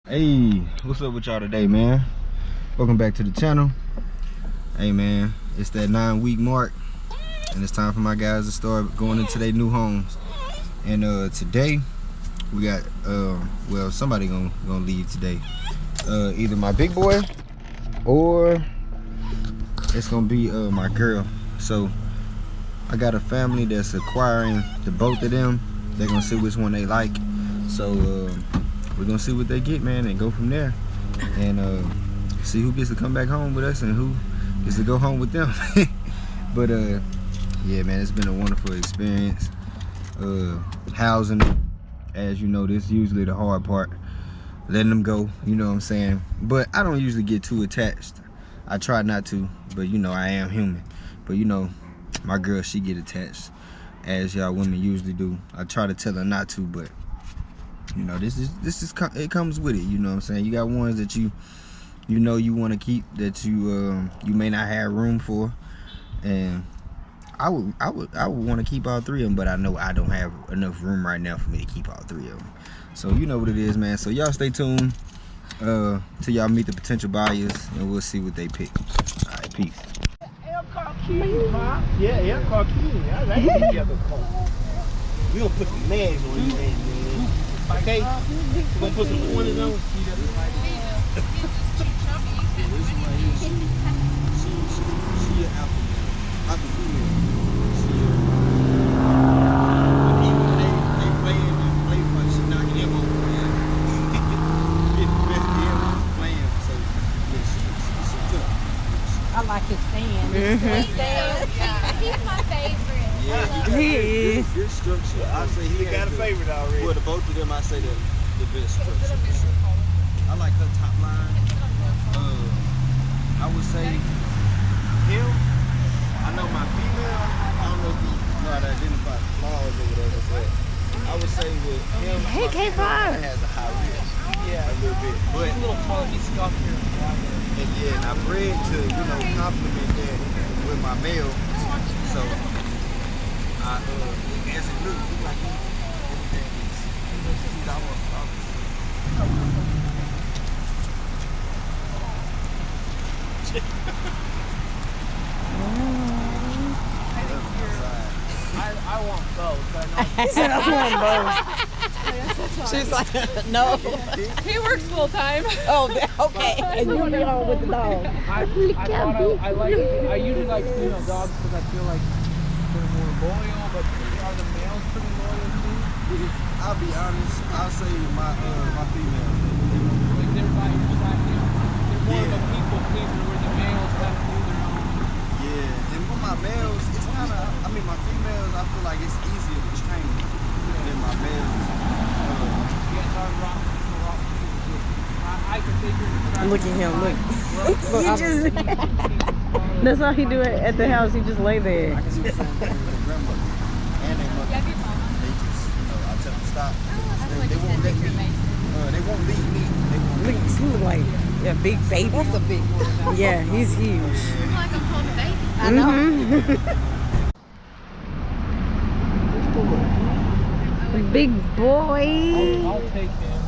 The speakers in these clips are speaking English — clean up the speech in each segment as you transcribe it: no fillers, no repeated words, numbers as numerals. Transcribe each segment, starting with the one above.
Hey, what's up with y'all today, man? Welcome back to the channel. Hey man, it's that 9-week mark and it's time for my guys to start going into their new homes. And today we got well, somebody gonna leave today. Either my big boy or it's gonna be my girl. So I got a family that's acquiring the both of them. They're gonna see which one they like. So we're gonna see what they get, man, and go from there, and see who gets to come back home with us and who gets to go home with them. But yeah, man, it's been a wonderful experience. Housing, as you know, this is usually the hard part, letting them go, you know what I'm saying? But I don't usually get too attached. I try not to, but you know, I am human. But you know, my girl, she get attached, as y'all women usually do. I try to tell her not to, but you know, this is it comes with it, you know what I'm saying? You got ones that you know you want to keep, that you may not have room for, and I would want to keep all three of them, but I know I don't have enough room right now for me to keep all three of them. So you know what it is, man. So y'all stay tuned till y'all meet the potential buyers, and we'll see what they pick. All right, peace. Yeah, car key. I like the other car. We gonna put some nags on you, man. Okay? We gonna put some 20s on. She an alpha male. I'm a female. Even when they play fun, she knocking him over, man. Getting the best deal playing, so yeah, she tough. I like his stand. He's my favorite. Yeah, he is. Good structure. I say he got a favorite already. Well, the both of them, I say the best structure. I like her top line. I would say him. I know my female. I don't know if you know how to identify the flaws or whatever, but I would say with him, Hey, K5 has a high risk. Yeah, a little bit. But a little taller. He's stuck here. And yeah, and I bred to complement that with my male. So. As it looks, he's like he's almost I want both, but I know. He said I want both. She's like, no. He works full time. Oh, okay. And you be home with the dog. I usually like female dogs because I feel like they're more loyal, but are the males pretty loyal too? I'll be honest, I'll say my females. Like they're more of a people pleaser where the males kind of do their own. Yeah, and with my males, it's kind of, I mean my females, I feel like it's easier to train than my males. I can figure. Look at him, look. He just, that's how he do it at the house, he just lay there. I can do the same thing with their grandmother and their mother. They just, I tell them stop. They won't let me. They won't leave me. Look, he look like a big baby. That's a big one. Yeah, he's huge. Like I'm holding a baby. I know. Big boy. I'll take him.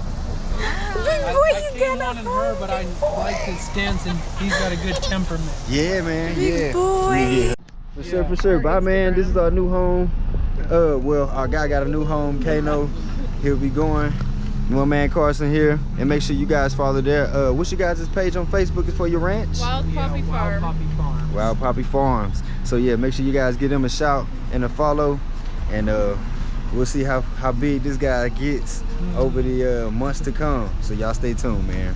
Big boy, you got got a her, but I like his stance and he's got a good temperament. Yeah, man. Big boy. Yeah. For sure. Bye, man. This is our new home. Well, our guy got a new home, Kano. He'll be going. My man Carson here, and make sure you guys follow there. What's your guys' page on Facebook for your ranch? Wild Puppy Farm. Wild Puppy Farms. So yeah, make sure you guys give them a shout and a follow, and we'll see how big this guy gets over the months to come. So y'all stay tuned, man.